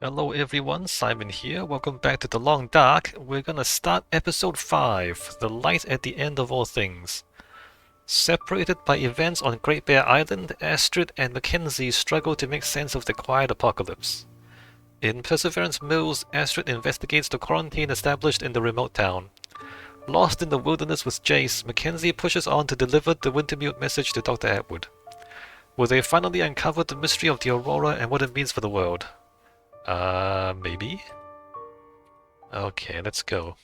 Hello everyone, Simon here. Welcome back to The Long Dark. We're gonna start episode 5, The Light at the End of All Things. Separated by events on Great Bear Island, Astrid and Mackenzie struggle to make sense of the quiet apocalypse. In Perseverance Mills, Astrid investigates the quarantine established in the remote town. Lost in the wilderness with Jace, Mackenzie pushes on to deliver the Wintermute message to Dr. Atwood. Will they finally uncover the mystery of the Aurora and what it means for the world? Maybe? Okay, let's go.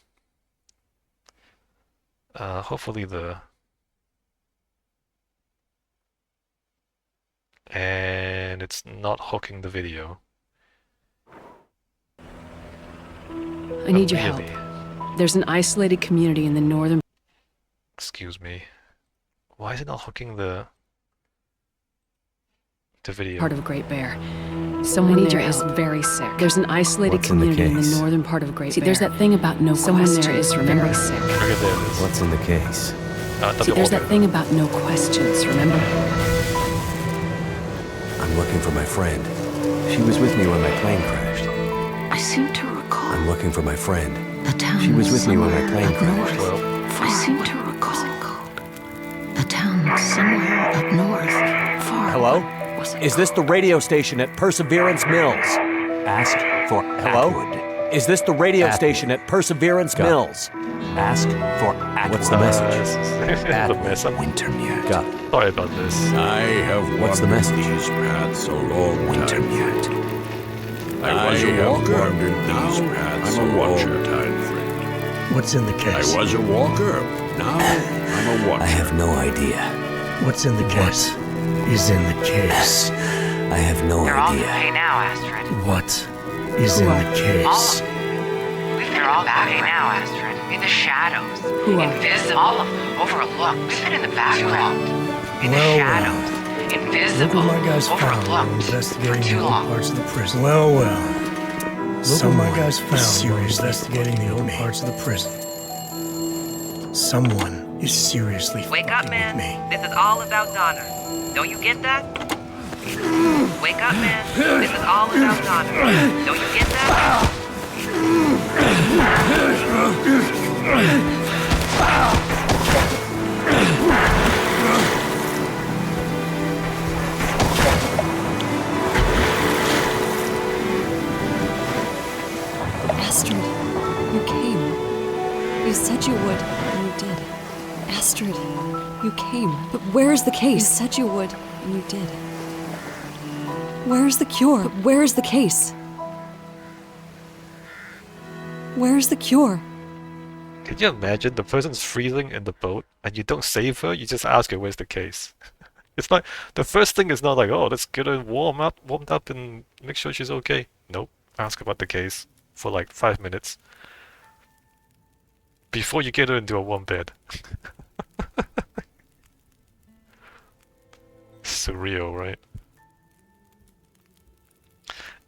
Hopefully the... And it's not hooking the video. I need your help. There's an isolated community in the northern... Excuse me. Why is it not hooking the video? ...part of Great Bear. Someone there is very sick. There's an isolated community in the northern part of Great Bear. See, there's that thing about no questions. Someone there is very sick. What's in the case? See, there's that thing about no questions, remember? I'm looking for my friend. She was with me when my plane crashed. I seem to recall. I'm looking for my friend. The town. She was with me when my plane crashed. I seem to recall. The town somewhere up north. Far. Hello? Is this the radio station at Perseverance Mills? Ask for Hello? Atwood. Is this the radio station at Perseverance Mills? Ask for Atwood. What's the message? The message. Wintermute. Got it. Sorry about this. I have What's the wandered message? these paths a long time. Wintermute. I was a walker. wandered Now these paths I'm a a long watcher, kind friend. What's in the case? I was a walker. Now I'm a watcher. I have no idea. What's in the case? Is in the case. I have no They're all in idea. pay now, Astrid. What is in the All case? of them. We've been all in pay now, Astrid. In the shadows. Who are- Invisible. All of them. Overlooked. We've been in the background. In the Well, shadows. Look Invisible. what my guys found while Overlooked. investigating For the too old long. parts of the prison. Well. Look what my guys found while investigating the old parts of the prison. Someone is seriously Wake up, fucking man. with me. This is all about Donner. Don't you get that? Wake up, man. This is all about Donner. Don't you get that? Astrid, you came. You said you would, and you did. Astrid, you came. But where is the case? You said you would, and you did. Where is the cure? But where is the case? Where is the cure? Can you imagine the person's freezing in the boat and you don't save her, you just ask her where's the case? It's not, the first thing is not like, oh, let's get her warmed up and make sure she's okay. Nope, ask about the case for like 5 minutes before you get her into a warm bed. Surreal, right?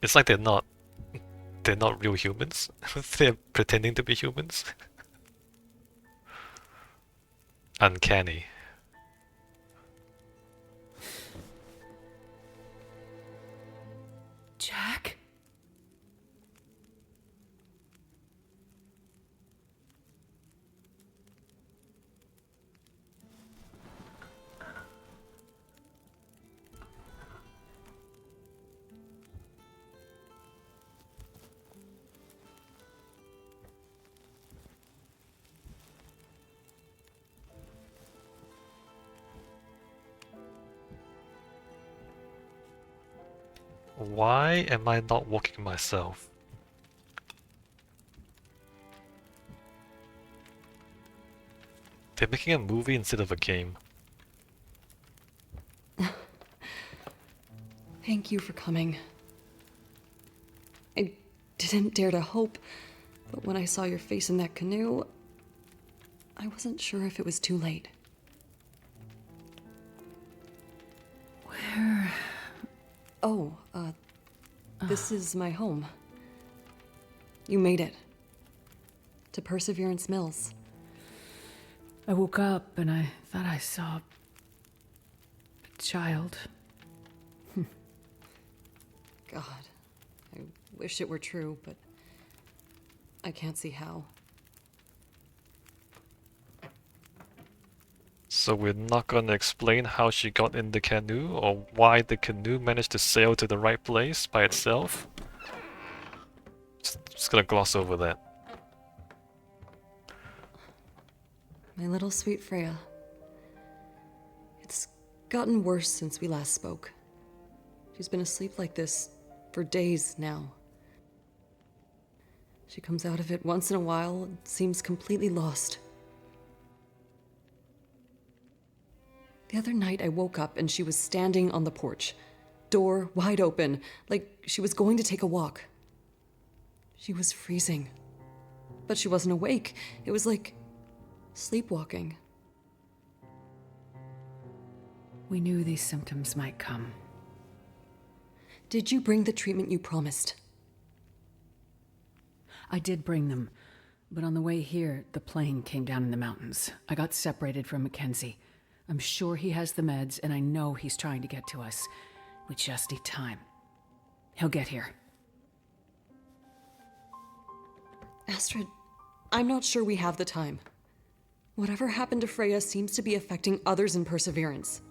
It's like they're not real humans. They're pretending to be humans. Uncanny. Jack? Why am I not walking myself? They're making a movie instead of a game. Thank you for coming. I didn't dare to hope, but when I saw your face in that canoe, I wasn't sure if it was too late. Where... Oh, this is my home. You made it. To Perseverance Mills. I woke up and I thought I saw a child. God, I wish it were true, but I can't see how. So we're not gonna explain how she got in the canoe or why the canoe managed to sail to the right place by itself. Just gonna gloss over that. My little sweet Freya. It's gotten worse since we last spoke. She's been asleep like this for days now. She comes out of it once in a while and seems completely lost. The other night I woke up and she was standing on the porch, door wide open, like she was going to take a walk. She was freezing, but she wasn't awake. It was like sleepwalking. We knew these symptoms might come. Did you bring the treatment you promised? I did bring them, but on the way here, the plane came down in the mountains. I got separated from Mackenzie. I'm sure he has the meds, and I know he's trying to get to us. We just need time. He'll get here. Astrid, I'm not sure we have the time. Whatever happened to Freya seems to be affecting others in Perseverance.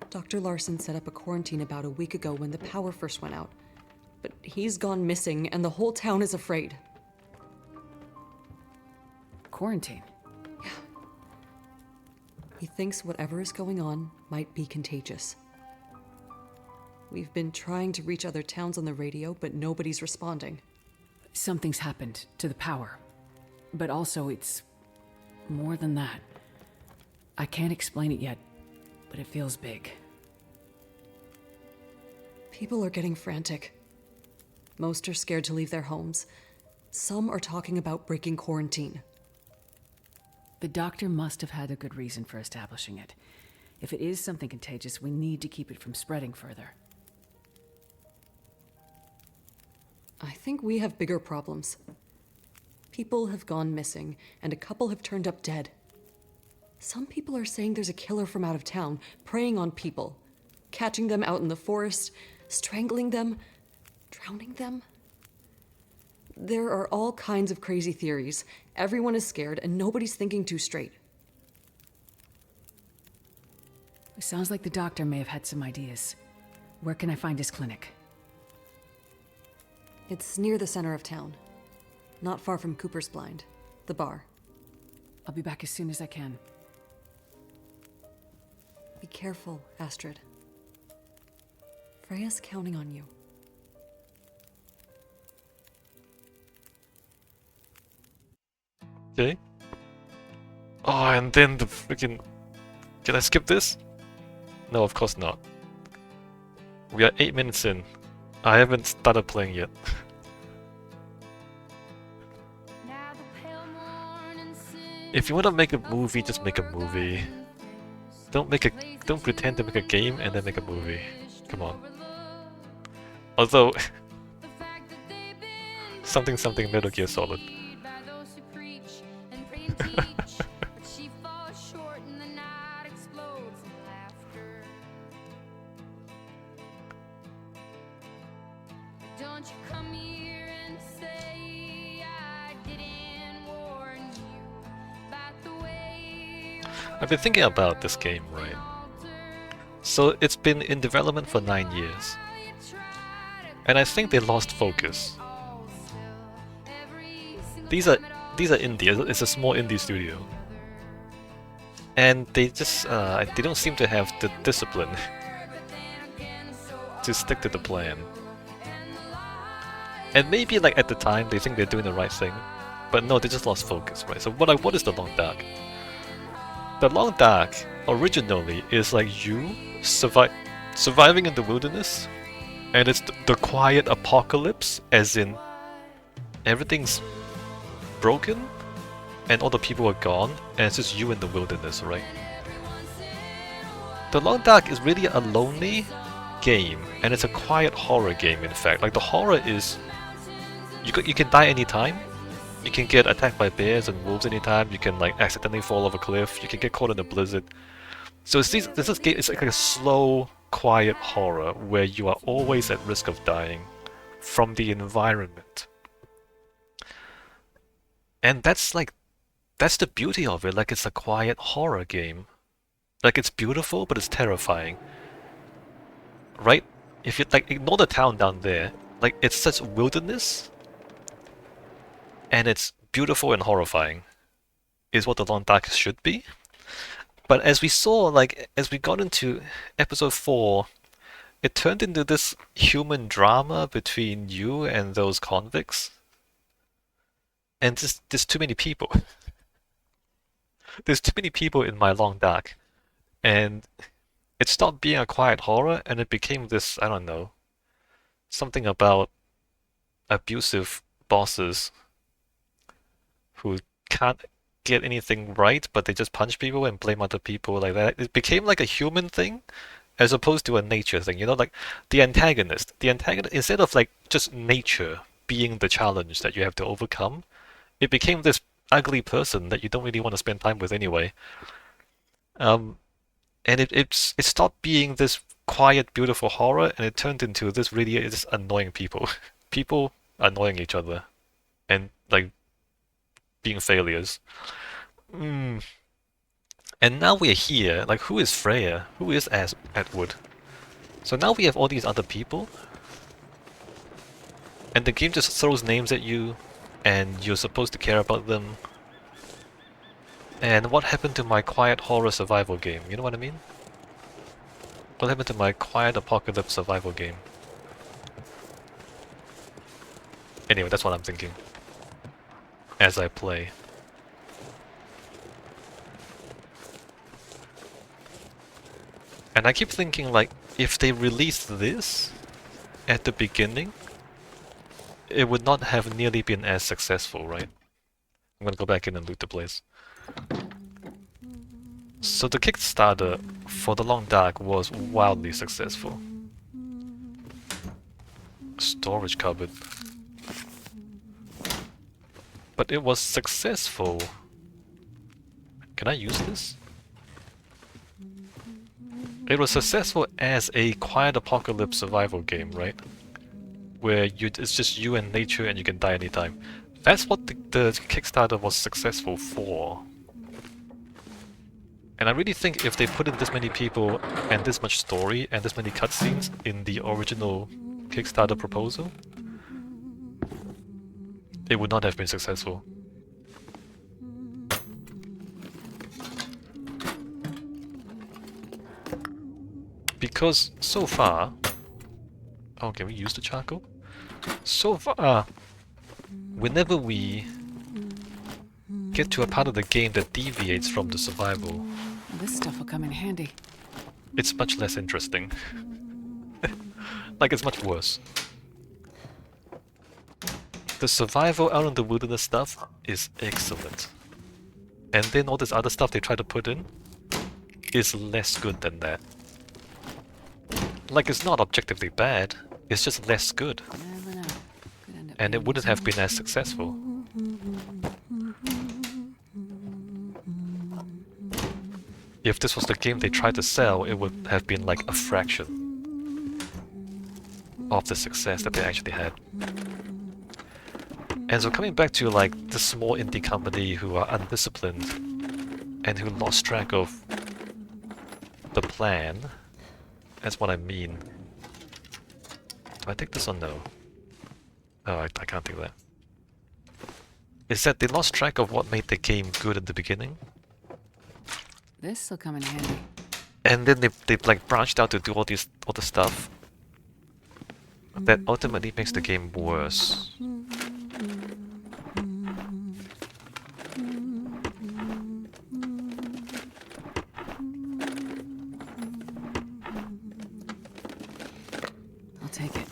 Dr. Larson set up a quarantine about a week ago when the power first went out. But he's gone missing, and the whole town is afraid. Quarantine? Yeah. He thinks whatever is going on might be contagious. We've been trying to reach other towns on the radio, but nobody's responding. Something's happened to the power. But also, it's more than that. I can't explain it yet, but it feels big. People are getting frantic. Most are scared to leave their homes. Some are talking about breaking quarantine. The doctor must have had a good reason for establishing it. If it is something contagious, we need to keep it from spreading further. I think we have bigger problems. People have gone missing, and a couple have turned up dead. Some people are saying there's a killer from out of town, preying on people, catching them out in the forest, strangling them, drowning them. There are all kinds of crazy theories. Everyone is scared, and nobody's thinking too straight. It sounds like the doctor may have had some ideas. Where can I find his clinic? It's near the center of town. Not far from Cooper's Blind, the bar. I'll be back as soon as I can. Be careful, Astrid. Freya's counting on you. Okay. Oh, and then the freaking... Can I skip this? No, of course not. We are 8 minutes in. I haven't started playing yet. If you want to make a movie, just make a movie. Don't pretend to make a game and then make a movie. Come on. Although something Metal Gear Solid. I've been thinking about this game, right? So it's been in development for 9 years. And I think they lost focus. These are indie, it's a small indie studio. And they just, they don't seem to have the discipline to stick to the plan. And maybe like at the time they think they're doing the right thing, but no, they just lost focus, right? So what is the Long Dark? The Long Dark originally is like you surviving in the wilderness, and it's the quiet apocalypse, as in everything's broken and all the people are gone and it's just you in the wilderness, right? The Long Dark is really a lonely game, and it's a quiet horror game. In fact, like the horror is you can die anytime. You can get attacked by bears and wolves anytime. You can like accidentally fall off a cliff. You can get caught in a blizzard. So it's like a slow quiet horror where you are always at risk of dying from the environment. And that's the beauty of it. Like, it's a quiet horror game. Like, it's beautiful, but it's terrifying. Right? If you, like, ignore the town down there, like, it's such wilderness, and it's beautiful and horrifying, is what the Long Dark should be. But as we saw, like, as we got into episode 4, it turned into this human drama between you and those convicts. And there's too many people. There's too many people in my Long Dark. And it stopped being a quiet horror, and it became this, I don't know, something about abusive bosses who can't get anything right, but they just punch people and blame other people like that. It became like a human thing as opposed to a nature thing, you know, like the antagonist, instead of like just nature being the challenge that you have to overcome, it became this ugly person that you don't really want to spend time with anyway. And it stopped being this quiet, beautiful horror, and it turned into this really just annoying people. People annoying each other and like being failures. And now we're here. Like, who is Freya? Who is Edward? So now we have all these other people, and the game just throws names at you, and you're supposed to care about them. And what happened to my quiet horror survival game? You know what I mean? What happened to my quiet apocalypse survival game? Anyway, that's what I'm thinking as I play. And I keep thinking, like, if they released this at the beginning, it would not have nearly been as successful, right? I'm gonna go back in and loot the place. So the Kickstarter for The Long Dark was wildly successful. Storage cupboard. But it was successful. Can I use this? It was successful as a quiet apocalypse survival game, right? Where it's just you and nature and you can die anytime. That's what the Kickstarter was successful for. And I really think if they put in this many people and this much story and this many cutscenes in the original Kickstarter proposal, it would not have been successful. Because so far... Oh, can we use the charcoal? So far, whenever we get to a part of the game that deviates from the survival, This stuff will come in handy. it's much less interesting. Like, it's much worse. The survival out in the wilderness stuff is excellent. And then all this other stuff they try to put in is less good than that. Like, it's not objectively bad, it's just less good. And it wouldn't have been as successful. If this was the game they tried to sell, it would have been like a fraction of the success that they actually had. And so coming back to like the small indie company who are undisciplined and who lost track of the plan, that's what I mean. Do I take this or no? Oh, I can't take that. Is that they lost track of what made the game good at the beginning, This will come in handy. and then they like branched out to do all the stuff that ultimately makes the game worse. I'll take it.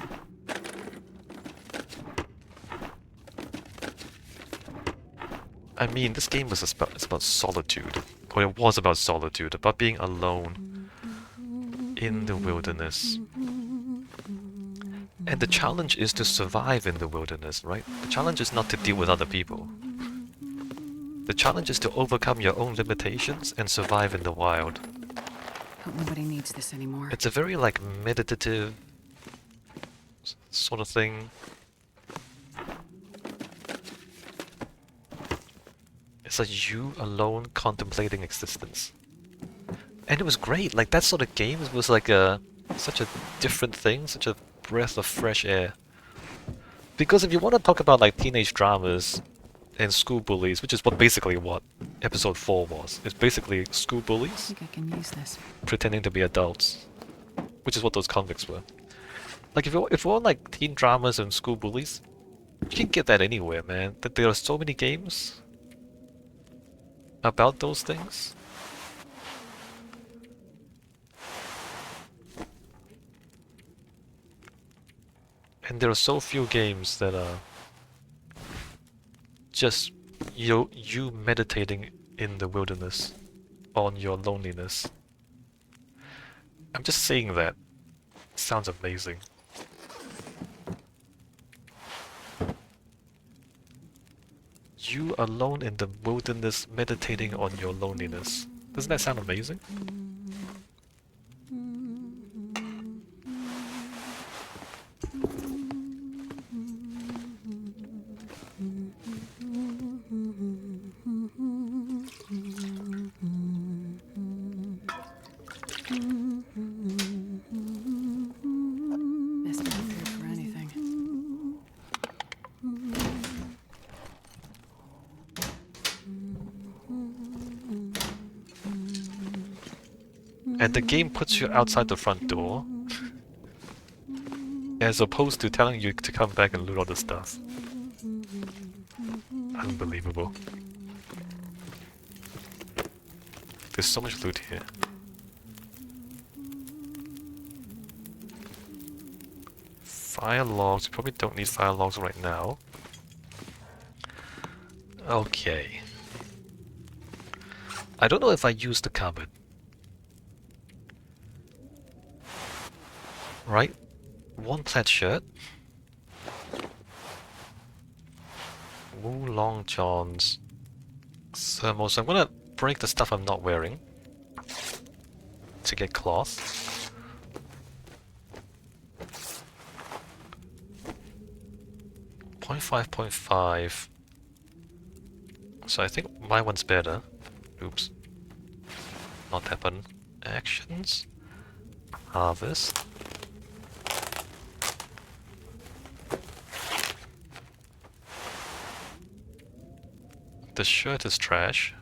I mean, this game was it's about solitude, or it was about solitude, about being alone in the wilderness. And the challenge is to survive in the wilderness, right? The challenge is not to deal with other people. The challenge is to overcome your own limitations and survive in the wild. Hope nobody needs this anymore. It's a very like meditative sort of thing. It's like you alone contemplating existence. And it was great. Like that sort of game was like such a different thing, such a breath of fresh air. Because if you want to talk about like teenage dramas and school bullies, which is basically what episode 4 was. It's basically school I bullies think I can use this. pretending to be adults, which is what those comics were. Like if you want like teen dramas and school bullies, you can get that anywhere, man. That there are so many games about those things. And there are so few games that are just you meditating in the wilderness on your loneliness. I'm just saying that. Sounds amazing. You alone in the wilderness meditating on your loneliness. Doesn't that sound amazing? Best be prepared for anything. And the game puts you outside the front door, as opposed to telling you to come back and loot all the stuff. Unbelievable. There's so much loot here. Fire logs, we probably don't need fire logs right now. Okay. I don't know if I used the cupboard. Right? One plaid shirt. Wool long johns. Thermal. So I'm gonna break the stuff I'm not wearing to get cloth. .5.5. So I think my one's better. Oops. Not that button. Actions. Harvest. The shirt is trash.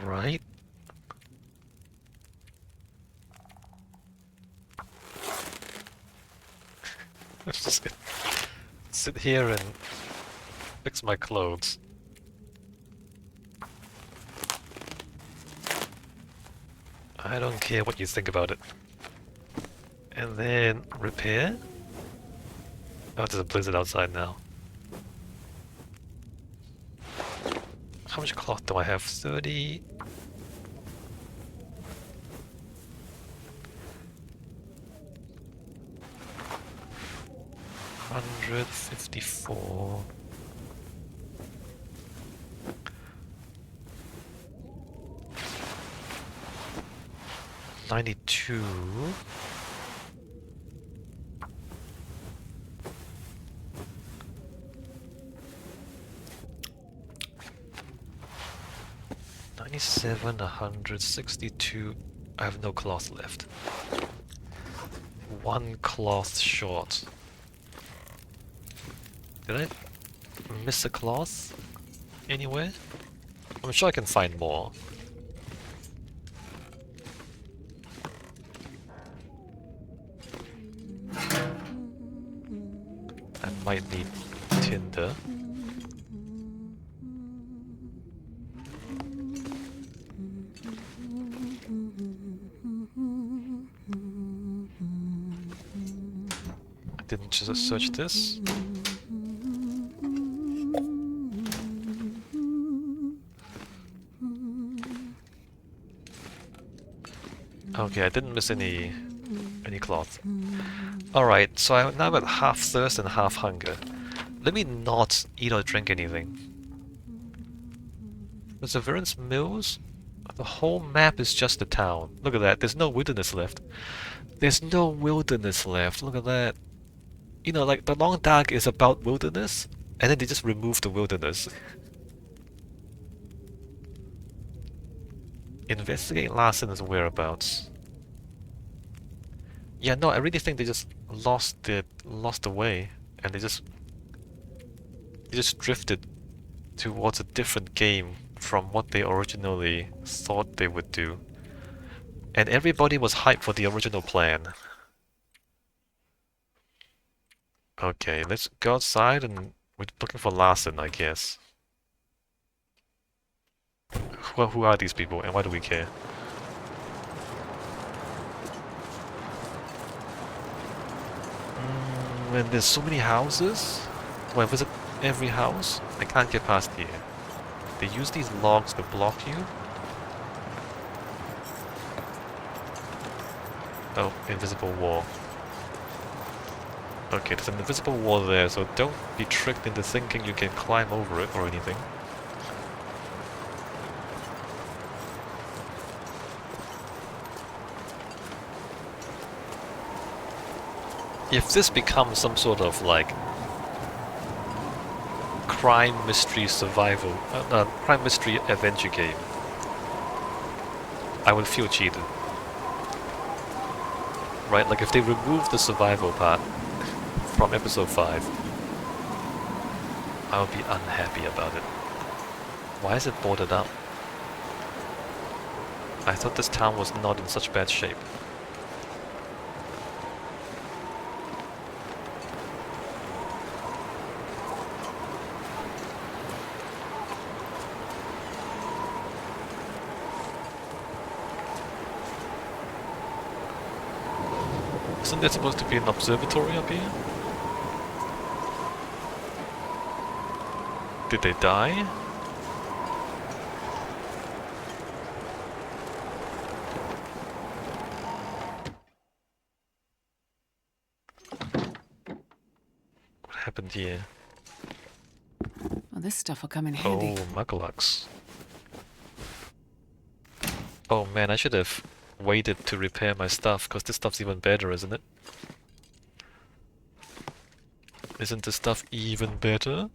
Right. Let's just sit here and fix my clothes. I don't care what you think about it. And then repair. Oh, there's a blizzard outside now. How much cloth do I have? 30. $154. 92. $97, 162. I have no cloth left. One cloth short. Did I miss a cloth anywhere? I'm sure I can find more. I might need tinder. didn't just search this. Okay, I didn't miss any cloth. Alright, so I'm now at half thirst and half hunger. Let me not eat or drink anything. Perseverance Mills? The whole map is just the town. Look at that, there's no wilderness left. There's no wilderness left, look at that. You know, like, the Long Dark is about wilderness, and then they just remove the wilderness. Investigate Larsen's whereabouts. Yeah, no, I really think they just lost the way, and they just drifted towards a different game from what they originally thought they would do. And everybody was hyped for the original plan. Okay, let's go outside and we're looking for Larsen, I guess. Who are these people and why do we care? When there's so many houses, when I visit every house, I can't get past here. They use these logs to block you. Oh, invisible wall. Okay, there's an invisible wall there, so don't be tricked into thinking you can climb over it or anything. If this becomes some sort of like crime mystery survival, crime mystery adventure game, I would feel cheated. Right, like if they remove the survival part from episode 5, I would be unhappy about it. Why is it boarded up? I thought this town was not in such bad shape. Isn't there supposed to be an observatory up here? Did they die? What happened here? Well, this stuff will come in handy. Oh, Mugglucks. Oh man, I should have waited to repair my stuff, because this stuff's even better, isn't it? Isn't this stuff even better?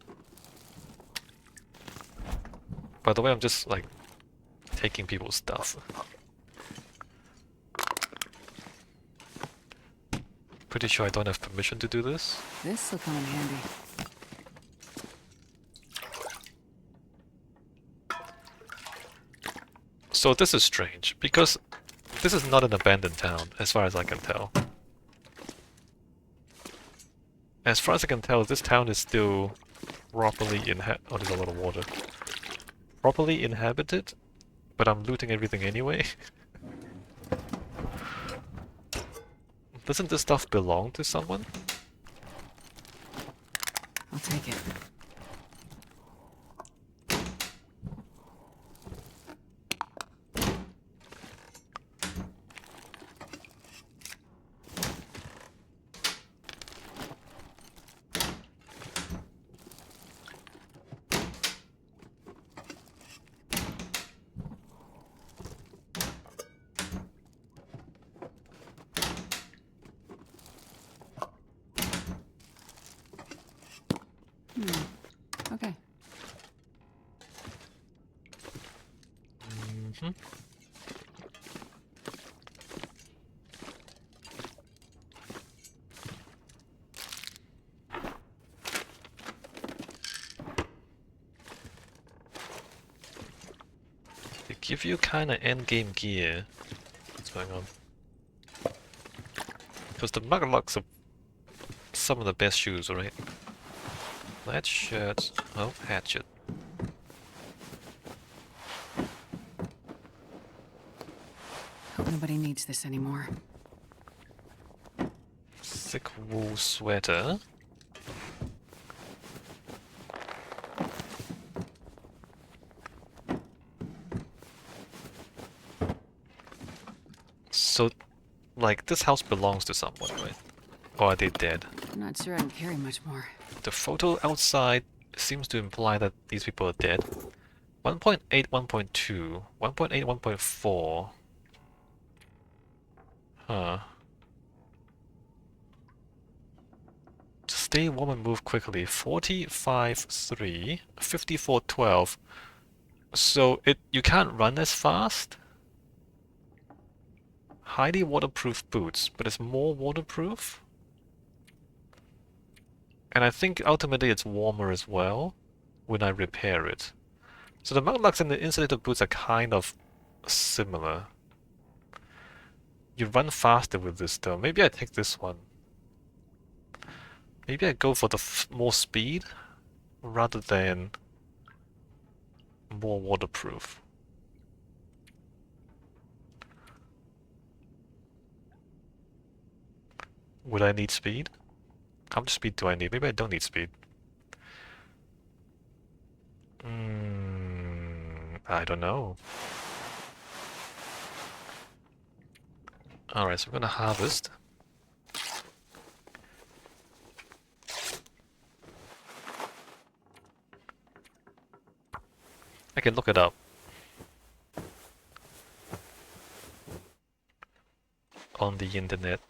By the way, I'm just, like, taking people's stuff. Pretty sure I don't have permission to do this. This will come in handy. So this is strange, because this is not an abandoned town, as far as I can tell. As far as I can tell, this town is still properly oh, there's a lot of water. Properly inhabited, but I'm looting everything anyway. Doesn't this stuff belong to someone? I'll take it. Okay. They give you kind of endgame gear. What's going on? Because the Mugglucks are some of the best shoes, right? That shirt. Oh, hatchet. Hope nobody needs this anymore. Thick wool sweater. So, like, this house belongs to someone, right? Or are they dead? I'm not sure I can carry much more. The photo outside seems to imply that these people are dead. 1.8, 1.2, 1.8, 1.4. Huh. Stay warm and move quickly. 45.3, 54.12. So you can't run as fast. Highly waterproof boots, but it's more waterproof. And I think ultimately it's warmer as well when I repair it. So the muglocks and the insulated boots are kind of similar. You run faster with this though. Maybe I take this one. Maybe I go for the more speed rather than more waterproof. Would I need speed? How much speed do I need? Maybe I don't need speed. I don't know. Alright, so we're gonna harvest. I can look it up on the internet.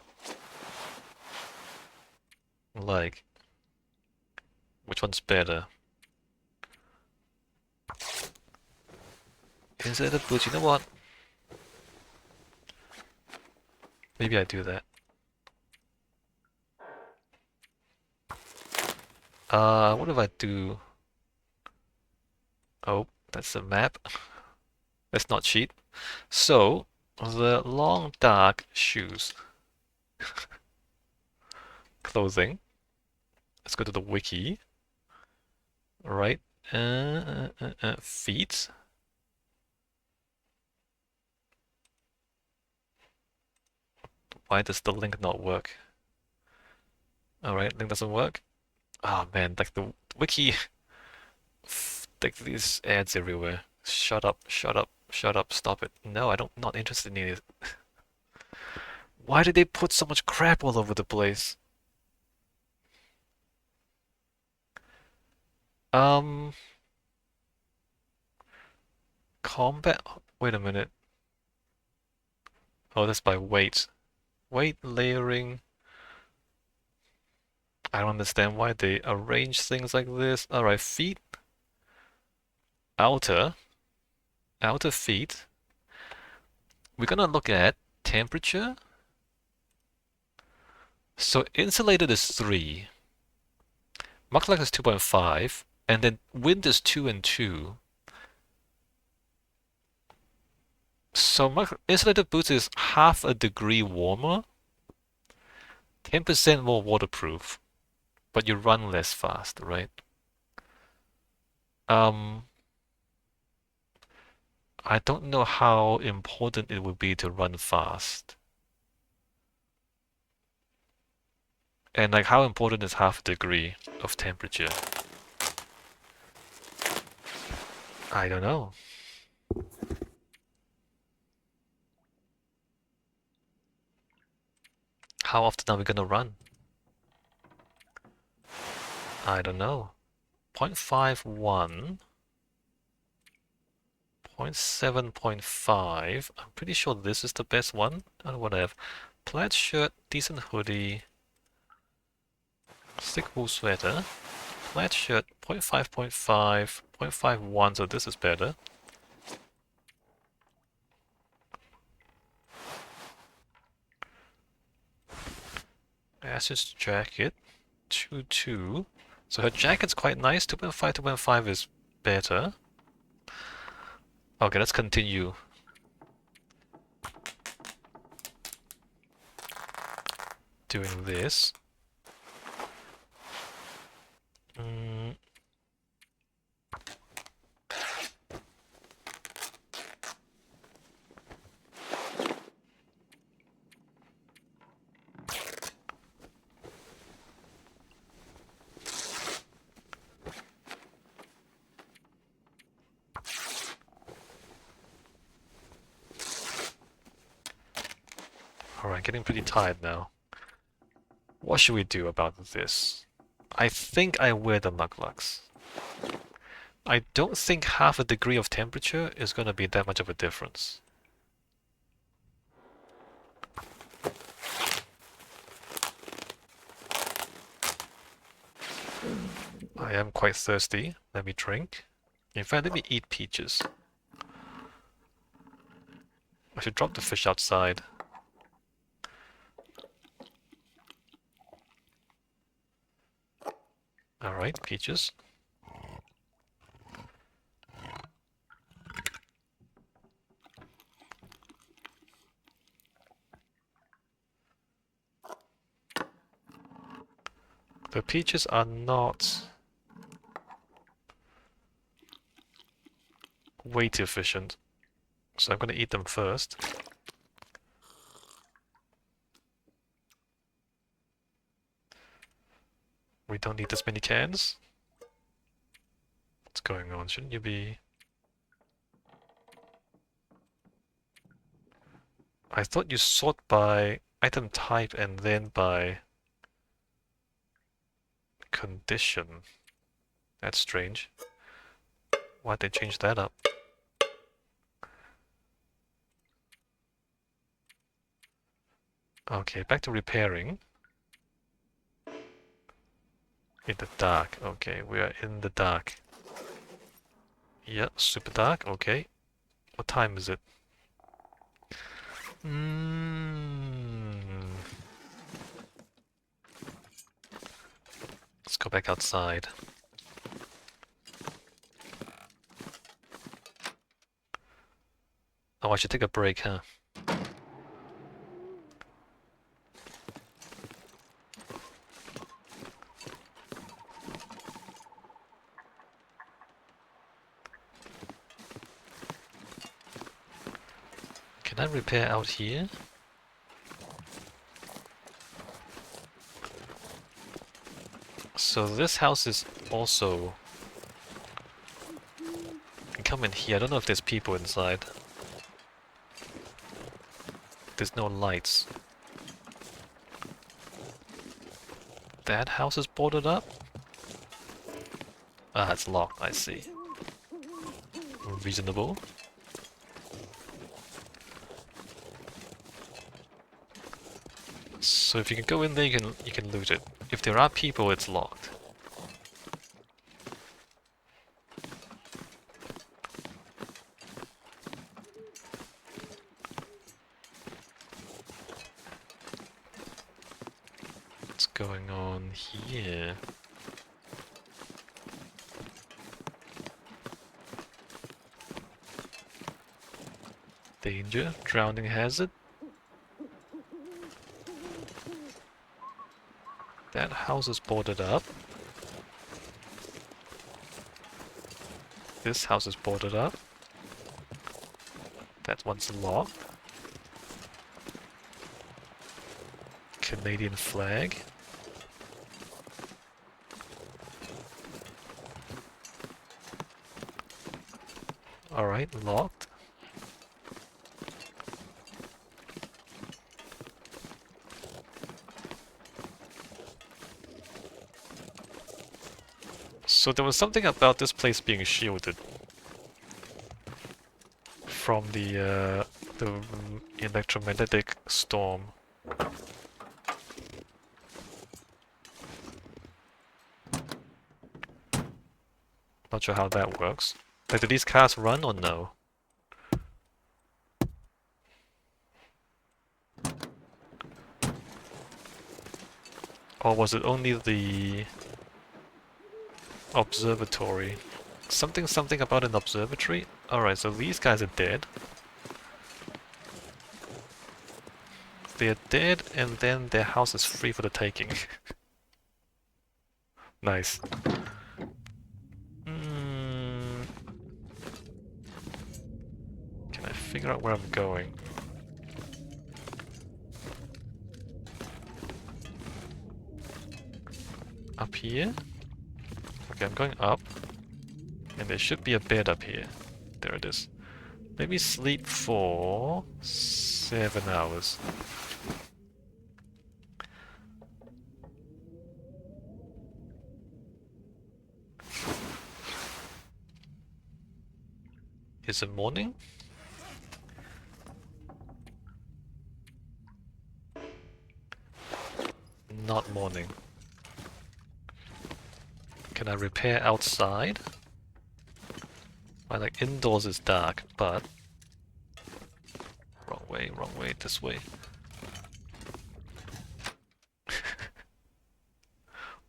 Like, which one's better? Insulated boots, you know what? Maybe I do that. What if I do... Oh, that's the map. Let's not cheat. So, the long dark shoes. Clothing. Let's go to the wiki. Right. Feet. Why does the link not work? Alright, link doesn't work. Oh man, like the wiki, like these ads everywhere. Shut up, shut up, shut up, stop it. No, not interested in it. Why did they put so much crap all over the place? Combat, wait a minute. Oh, that's by weight. Weight layering. I don't understand why they arrange things like this. Alright, feet. Outer feet. We're gonna look at temperature. So insulated is 3. Muckluck is 2.5. And then wind is 2 and 2. So insulated boots is half a degree warmer. 10% more waterproof. But you run less fast, right? I don't know how important it would be to run fast. And like how important is half a degree of temperature? I don't know. How often are we gonna run? I don't know. 0.51. 0.7.5. I'm pretty sure this is the best one. I don't know what I have. Plaid shirt, decent hoodie. Thick wool sweater. Plaid shirt, 0.5.5. 0.51, so this is better. Ash's jacket, 2.2. So her jacket's quite nice. 2.5, 2.5 is better. Okay, let's continue. Doing this. Alright, getting pretty tired now. What should we do about this? I think I wear the muglugs. I don't think half a degree of temperature is gonna be that much of a difference. I am quite thirsty. Let me drink. In fact, let me eat peaches. I should drop the fish outside. Alright, peaches. The peaches are not way too efficient, so I'm gonna eat them first. We don't need this many cans. What's going on? Shouldn't you be... I thought you sort by item type and then by condition. That's strange. Why'd they change that up? Okay, back to repairing. In the dark. Okay, we are in the dark. Yeah, super dark. Okay. What time is it? Let's go back outside. Oh, I should take a break, huh? Can I repair out here? So this house is also... You can come in here. I don't know if there's people inside. There's no lights. That house is boarded up? Ah, it's locked, I see. Reasonable. So if you can go in there, you can loot it. If there are people, it's locked. What's going on here? Danger, drowning hazard. That house is boarded up. This house is boarded up. That one's locked. Canadian flag. Alright, locked. So there was something about this place being shielded from the electromagnetic storm. Not sure how that works. Like, do these cars run or no? Or was it only the observatory? Something about an observatory? Alright, so these guys are dead. They're dead, and then their house is free for the taking. Nice. Can I figure out where I'm going? Up here? Okay, I'm going up. And there should be a bed up here. There it is. Maybe sleep for 7 hours. Is it morning? Not morning. Can I repair outside? Well, like indoors is dark, but wrong way, this way.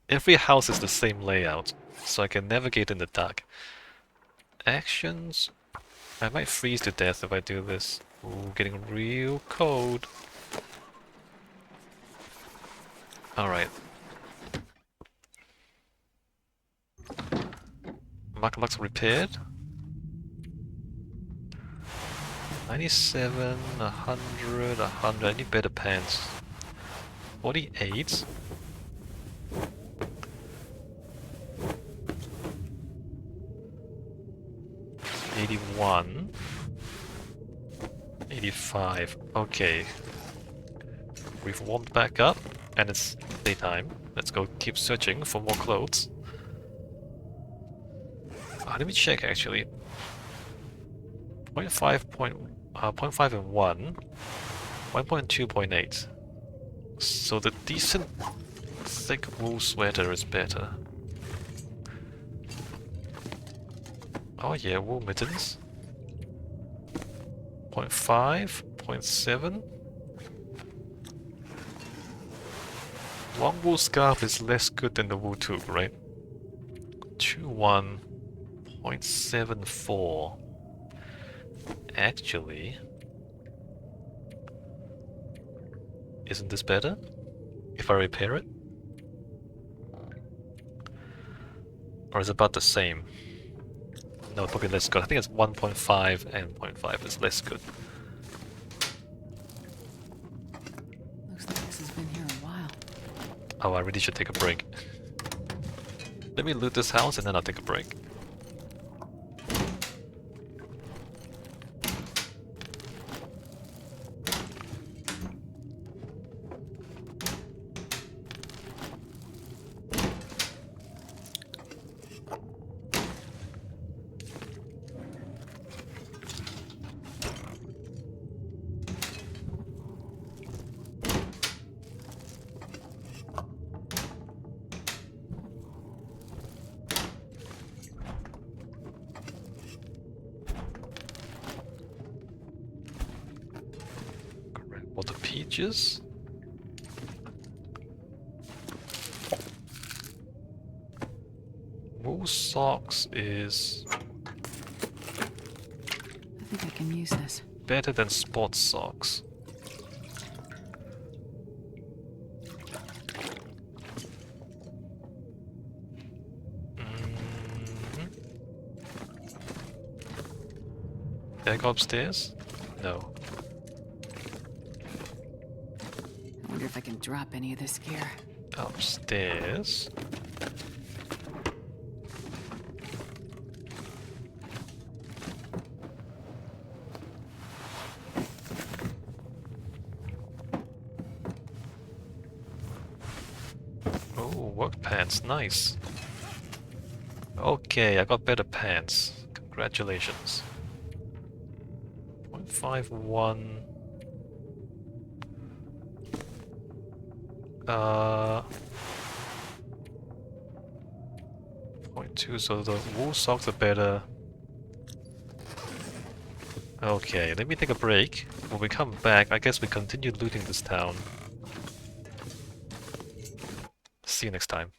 Every house is the same layout, so I can navigate in the dark. Actions? I might freeze to death if I do this. Ooh, getting real cold. Alright. Mark repaired. 97, 100, 100. I need better pants. 48. 81. 85. Okay. We've warmed back up, and it's daytime. Let's go keep searching for more clothes. Let me check actually. 0.5 and 1. 1.2.8. So the decent thick wool sweater is better. Oh yeah, wool mittens. 0.5, 0.7. Long wool scarf is less good than the wool toque, right? 2.1, 0.74. Actually, isn't this better? If I repair it? Or is it about the same? No, probably less good. I think it's 1.5 and 0.5 is less good. Looks like this has been here a while. Oh, I really should take a break. Let me loot this house and then I'll take a break. What the peaches? Wool socks is I think I can use this. better than sports socks. Did I go upstairs? No. I wonder if I can drop any of this gear. Upstairs. Oh, work pants, nice. Okay, I got better pants. Congratulations. 0.51. 0.2, so the wool socks are better. Okay, let me take a break. When we come back, I guess we continue looting this town. See you next time.